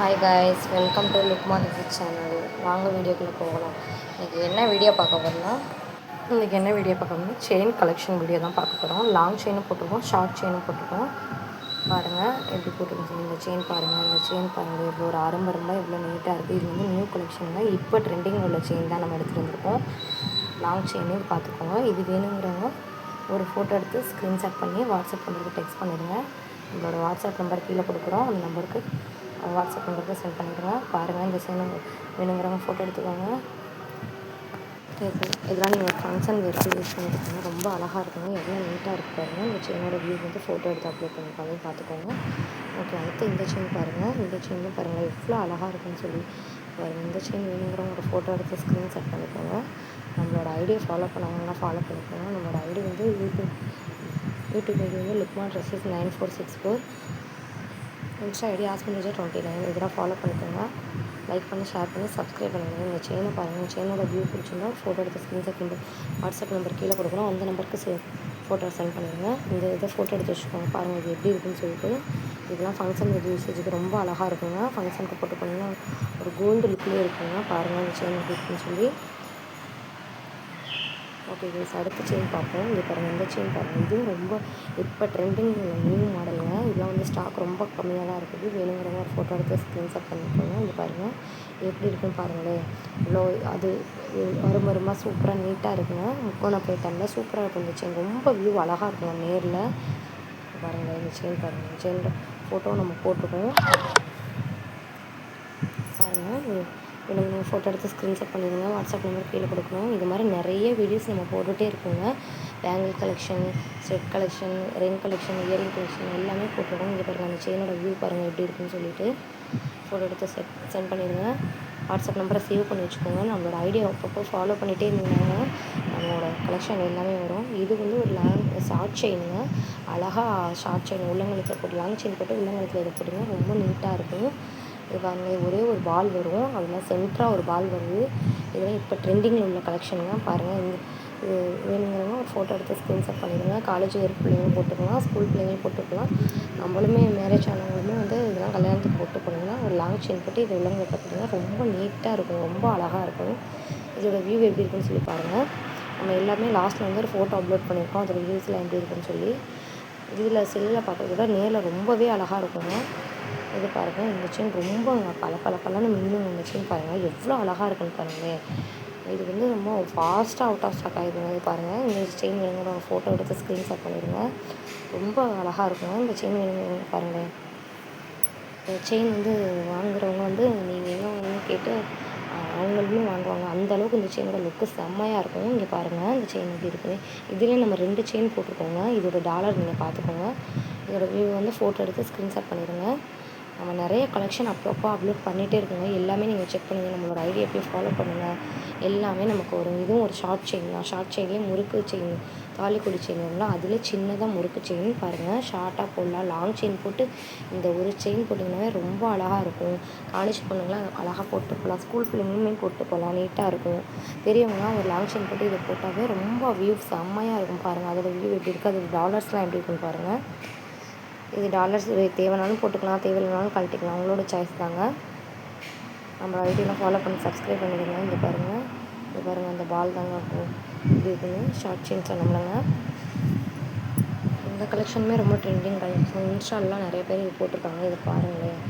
Hi guys, welcome to லுக்மா டிஜிட் channel. வாங்க வீடியோக்குள்ளே போகலாம். இன்றைக்கி என்ன வீடியோ பார்க்க போகிறோம்னா செயின் கலெக்ஷன் வீடியோ தான் பார்க்க போகிறோம். லாங் செயினும் போட்டிருக்கோம், ஷார்ட் செயினும் போட்டிருக்கோம். பாருங்கள் எப்படி போட்டிருக்கோம். இந்த செயின் பாருங்கள் எவ்வளோ ஒரு ஆரம்பரமாக எவ்வளோ நீட்டாக இருக்குது. இது வந்து நியூ கலெக்ஷன் தான், இப்போ ட்ரெண்டிங் உள்ள செயின் தான் நம்ம எடுத்துகிட்டு வந்திருக்கோம். லாங் செயினே பார்த்துக்கோங்க. இது வேணுங்கிறவங்க ஒரு ஃபோட்டோ எடுத்து ஸ்க்ரீன்ஷாட் பண்ணி வாட்ஸ்அப் நம்பருக்கு டெக்ஸ்ட் பண்ணிடுங்க. நம்மளோட வாட்ஸ்அப் நம்பர் கீழே கொடுக்குறோம். அந்த நம்பருக்கு வாட்ஸ்அப் நம்பருக்கு சென்ட் பண்ணிடுங்க. பாருங்கள், இந்த செயின் வேணுங்கிறவங்க ஃபோட்டோ எடுத்துக்கோங்க. இதெல்லாம் நீங்கள் ஃபங்க்ஷன் வச்சு யூஸ் பண்ணிக்கிட்டீங்கன்னா ரொம்ப அழகாக இருக்குங்க. எவ்வளோ நீட்டாக இருக்குது பாருங்கள். இந்த செயினோட வியூ வந்து ஃபோட்டோ எடுத்து அப்லோட் பண்ணிப்பாங்க, பார்த்துக்கோங்க. ஓகே, அடுத்து இந்த செயின் பாருங்கள். இந்த செயினும் பாருங்கள் எவ்வளோ அழகாக இருக்குன்னு சொல்லி பாருங்கள். இந்த செயின் வேணுங்கிறவங்க ஒரு ஃபோட்டோ எடுத்து ஸ்க்ரீன்ஷாட் பண்ணிக்கோங்க. நம்மளோட ஐடியை ஃபாலோ பண்ணவங்கன்னா ஃபாலோ பண்ணிக்கோங்க. நம்மளோட ஐடி வந்து யூடியூப் ஐடி வந்து லுக்மா ட்ரெஸ்ஸஸ் 9464. Insta ID @29. இதெல்லாம் ஃபாலோ பண்ணிக்கோங்க. லைக் பண்ணி, ஷேர் பண்ணி, சப்ஸ்கிரைப் பண்ணுங்கள். இந்த செயினை பாருங்கள். இந்த செயினோட வியூ பிடிச்சிருந்தா ஃபோட்டோ எடுத்து ஸ்க்ரீன்ஷாட் நம்பர் வாட்ஸ்அப் நம்பர் கீழே கொடுக்குறோம். அந்த நம்பருக்கு ஃபோட்டோ சென்ட் பண்ணிடுங்க. இந்த இதை ஃபோட்டோ எடுத்து வச்சுக்கோங்க. பாருங்கள் இது எப்படி இருக்குன்னு சொல்லிட்டு. இதெல்லாம் ஃபங்க்ஷன் யூசேஜுக்கு ரொம்ப அழகாக இருக்குங்க. ஃபங்க்ஷனுக்கு போட்டு போனீங்கன்னா ஒரு கோல்டு லுக்லேயே இருக்குங்க. பாருங்கள் இந்த செயின் எப்படி இருக்குன்னு சொல்லி. ஓகே கைஸ், அடுத்த செயின் பார்ப்போம். இது பாருங்கள், இந்த செயின் பாருங்கள். இதுவும் ரொம்ப இப்போ ட்ரெண்டிங் நியூ மாடலுங்க. இதெல்லாம் வந்து ஸ்டாக் ரொம்ப கம்மியாக தான் இருக்குது. வேணுங்கிறவங்க ஒரு ஃபோட்டோ எடுத்து ஸ்க்ரீன்ஷாட் பண்ணிக்கோங்க. இது பாருங்கள் எப்படி இருக்குன்னு பாருங்களேன். இவ்வளோ அது வருமா சூப்பராக நீட்டாக இருக்குங்க. முக்கோண பேட்டர்னில் சூப்பராக இருக்கும். இந்த செயின் ரொம்ப வியூ அழகாக இருக்குங்க நேரில். பாருங்கள் இந்த செயின் பாருங்கள். செயினோட ஃபோட்டோ நம்ம போட்டிருக்கோம். பாருங்கள், நீங்கள் ஃபோட்டோ எடுத்து ஸ்க்ரீன்ஷாட் பண்ணிடுங்க. வாட்ஸ்அப் நம்பர் கீழே கொடுக்கணும். இது மாதிரி நிறைய வீடியோஸ் நம்ம போட்டுகிட்டே இருக்கோங்க. Bangle collection, set collection, ring collection, earring collection எல்லாமே போட்டிருக்கோம். இங்கே பாருங்கள், அந்த செயினோட வியூ பாருங்கள் எப்படி இருக்குன்னு சொல்லிட்டு ஃபோட்டோ எடுத்து சென்ட் பண்ணிடுங்க. வாட்ஸ்அப் நம்பரை சேவ் பண்ணி வச்சுக்கோங்க. நம்மளோட ஐடியா அப்பப்போ ஃபாலோ பண்ணிகிட்டே இருந்தீங்கன்னா நம்மளோட கலெக்ஷன் எல்லாமே வரும். இது வந்து ஒரு ஷார்ட் செயினுங்க. அழகாக ஷார்ட் செயின் உள்ளங்களுக்கு போட்டு லாங் செயின் போட்டு உள்ளங்களுக்கு இதை போட்டிங்கன்னா ரொம்ப நீட்டாக இருக்கும். இது பாருங்கள், ஒரே ஒரு பால் வரும். அதில் சென்டராக ஒரு பால் வருது. இதெல்லாம் இப்போ ட்ரெண்டிங்கில் உள்ள கலெக்ஷனுங்க. பாருங்கள், இது வேணுங்கிறவங்க ஒரு ஃபோட்டோ எடுத்து ஸ்க்ரீன்ஷாட் பண்ணிடுங்க. காலேஜ் வேறு பிள்ளைங்களும் போட்டுக்கலாம், ஸ்கூல் பிள்ளைங்களும் போட்டுக்கலாம். நம்மளுமே மேரேஜ் ஆனவங்களுமே வந்து இதெல்லாம் கல்யாணத்துக்கு போட்டு போனீங்கன்னா ஒரு லாங் செயின் போட்டு இது உள்ளவங்களை பார்த்திங்கன்னா ரொம்ப நீட்டாக இருக்கும், ரொம்ப அழகாக இருக்கும். இதோட வியூ எப்படி இருக்குன்னு சொல்லி பாருங்கள். நம்ம எல்லாமே லாஸ்ட்டில் வந்து ஒரு ஃபோட்டோ அப்லோட் பண்ணியிருக்கோம். அதோட வியூஸ்லாம் எப்படி இருக்குன்னு சொல்லி. இதில் செல்லில் பார்க்குறத விட நேரில் ரொம்பவே அழகாக இருக்குங்க. இது பாருங்கள், இந்த செயின் ரொம்ப பல மின்னும். இந்த செயின் பாருங்கள் எவ்வளோ அழகாக இருக்குன்னு பாருங்களேன். இது வந்து ரொம்ப ஃபாஸ்ட்டாக அவுட் ஆஃப் ஸ்டாக் ஆகிடுங்க. இது பாருங்கள், இந்த செயின் வேணுங்கிற ஒரு ஃபோட்டோ எடுத்து ஸ்க்ரீன்ஷாட் பண்ணிடுங்க. ரொம்ப அழகாக இருக்குங்க இந்த செயின் வேணுங்க. பாருங்களேன், இந்த செயின் வந்து வாங்குறவங்க வந்து நீங்கள் எங்கே வாங்கணும்னு கேட்டு அவங்களுமே வாங்குவாங்க. அந்தளவுக்கு இந்த செயினோட லுக்கு செம்மையாக இருக்கும். இங்கே பாருங்கள் இந்த செயின் எப்படி இருக்குது. இதுலேயே நம்ம 2 செயின் போட்டிருக்கோங்க. இதோட டாலர் நீங்கள் பார்த்துக்கோங்க. இதோட வியூ வந்து ஃபோட்டோ எடுத்து ஸ்க்ரீன்ஷாட் பண்ணிடுங்க. நம்ம நிறைய கலெக்ஷன் அப்பப்போ அப்லோட் பண்ணிகிட்டே இருக்குங்க. எல்லாமே நீங்கள் செக் பண்ணுங்கள். நம்மளோட ஐடியா எப்பயும் ஃபாலோ பண்ணுங்கள். எல்லாமே நமக்கு வரும். இதுவும் ஒரு ஷார்ட் செயின் தான். ஷார்ட் செயின்லேயே முறுக்கு செயின், தாலிக்கொடி செயின் வரும்ல, அதில் சின்னதாக முறுக்கு செயின் பாருங்கள். ஷார்ட்டாக போடலாம், லாங் செயின் போட்டு இந்த ஒரு செயின் போட்டிங்கன்னாவே ரொம்ப அழகாக இருக்கும். காலேஜ் பொண்ணுங்களாம் அழகாக போட்டு போகலாம், ஸ்கூல் பிள்ளைங்களுமே போட்டு போகலாம், நீட்டாக இருக்கும். பெரியவங்களாம் ஒரு லாங் செயின் போட்டு இதை போட்டாவே ரொம்ப வியூ செம்மையாக இருக்கும். பாருங்கள் அதோட வியூ எப்படி இருக்குது, அதோட டாலர்ஸ்லாம் எப்படி இருக்குன்னு பாருங்கள். இது டாலர்ஸ் தேவைனாலும் போட்டுக்கலாம், தேவையில்லைனாலும் கழட்டிக்கலாம், உங்களோட சாய்ஸ் தாங்க. நம்ம ஐடியெலாம் ஃபாலோ பண்ணி சப்ஸ்கிரைப் பண்ணிடுங்க. இது பாருங்கள் அந்த பால் தாங்க இது இருக்குன்னு ஷார்ட் செயின் சொன்னோம்லங்க. இந்த கலெக்ஷனுமே ரொம்ப ட்ரெண்டிங் கலெக்ஷன். இன்ஸ்டாலெலாம் நிறைய பேர் இது போட்டிருக்காங்க. இது பாருங்களேன்.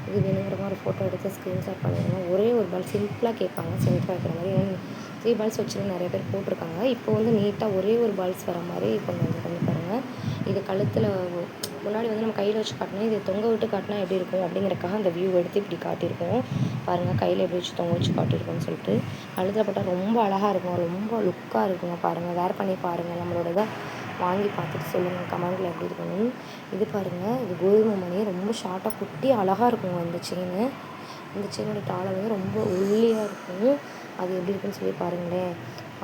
இது வேணுங்கிறவங்க ஒரு ஃபோட்டோ எடுத்து ஸ்க்ரீன்ஷாட் பண்ணிடுங்க. ஒரே ஒரு பால் சிம்பிளாக கேட்பாங்க, சென்டராக இருக்கிற மாதிரி. 3 பால்ஸ் வச்சுட்டு நிறைய பேர் போட்டிருக்காங்க. இப்போ வந்து நீட்டாக ஒரே ஒரு பால்ஸ் வர மாதிரி கொண்டு பாருங்கள். இது கழுத்தில் முன்னாடி வந்து நம்ம கையில் வச்சு காட்டினா, இது தொங்க விட்டு காட்டினா எப்படி இருக்கும் அப்படிங்கிறக்காக அந்த வியூ எடுத்து இப்படி காட்டியிருக்கோம். பாருங்கள் கையில் எப்படி வச்சு தொங்க வச்சு காட்டியிருக்கோம்னு சொல்லிட்டு. கழுத்தில் போட்டால் ரொம்ப அழகாக இருக்கும், ரொம்ப லுக்காக இருக்குங்க. பாருங்கள், வேர் பண்ணி பாருங்கள். நம்மளோட இதை வாங்கி பார்த்துட்டு சொல்லுங்கள் கமெண்டில் எப்படி இருக்கணும். இது பாருங்கள், இது கோதுமை மணி ரொம்ப ஷார்ட்டாக குட்டி அழகாக இருக்குங்க இந்த செயின். இந்த செயினோட டாலர் வந்து ரொம்ப ஒல்லியாக இருக்கும். அது எப்படி இருக்குன்னு சொல்லி பாருங்களேன்.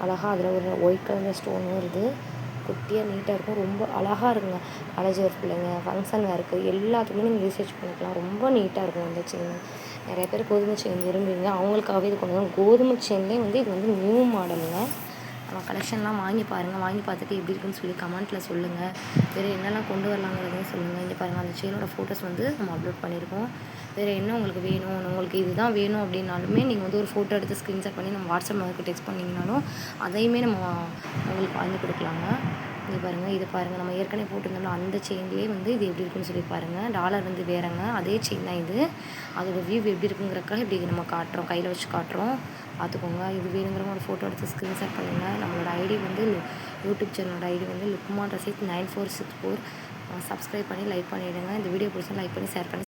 அழகாக அதில் ஒரு ஒயிட் கலரில் ஸ்டோன் வருது. குட்டியாக நீட்டாக இருக்கும், ரொம்ப அழகாக இருக்குங்க. காலேஜ் வேர் பிள்ளைங்க, ஃபங்க்ஷன் வேருக்கு எல்லாத்துக்குமே நீங்கள் யூசேஜ் பண்ணிக்கலாம். ரொம்ப நீட்டாக இருக்கும் இந்த செயின். நிறைய பேர் கோதுமை செயின் விரும்புவீங்க, அவங்களுக்காகவே இது கொண்டு வந்து கோதுமை செயின்லேயே வந்து இது வந்து நியூ மாடலுங்க. நம்ம கலெக்ஷன்லாம் வாங்கி பாருங்கள். வாங்கி பார்த்துட்டு எப்படி இருக்குன்னு சொல்லி கமெண்ட்டில் சொல்லுங்கள். வேறு என்னெல்லாம் கொண்டு வரலாங்கிறதையும் சொல்லுங்கள். இங்கே பாருங்கள், அந்த செயினோட ஃபோட்டோஸ் வந்து நம்ம அப்லோட் பண்ணியிருக்கோம். வேறு என்ன உங்களுக்கு வேணும், உங்களுக்கு இதுதான் வேணும் அப்படின்னாலுமே நீங்கள் வந்து ஒரு ஃபோட்டோ எடுத்து ஸ்க்ரீன்ஷாட் பண்ணி நம்ம வாட்ஸ்அப் நம்பருக்கு டெக்ஸ்ட் பண்ணிங்கனாலும் அதையுமே நம்ம உங்களுக்கு வாங்கி கொடுக்கலாங்க. இங்கே பாருங்கள், இது பாருங்கள், நம்ம ஏற்கனவே போட்டிருந்தோம்ல அந்த செயின்லேயே வந்து இது எப்படி இருக்குன்னு சொல்லி பாருங்கள். டாலர் வந்து வேறங்க, அதே செயின் தான் இது. அதோட வியூ எப்படி இருக்குங்கிறக்காக இப்படி நம்ம காட்டுறோம், கையில் வச்சு காட்டுறோம். பார்த்துக்கோங்க. இது வேணுங்கிறவங்க ஒரு ஃபோட்டோ எடுத்து ஸ்க்ரீன்ஷாட் பண்ணுங்கள். நம்மளோட ஐடி வந்து யூடியூப் சேனலோட ஐடி வந்து லுக்மான் ரஷீத் 9464. சப்ஸ்கிரைப் பண்ணி லைக் பண்ணிவிடுங்க. இந்த வீடியோ பிடிச்சா லைக் பண்ணி ஷேர் பண்ணி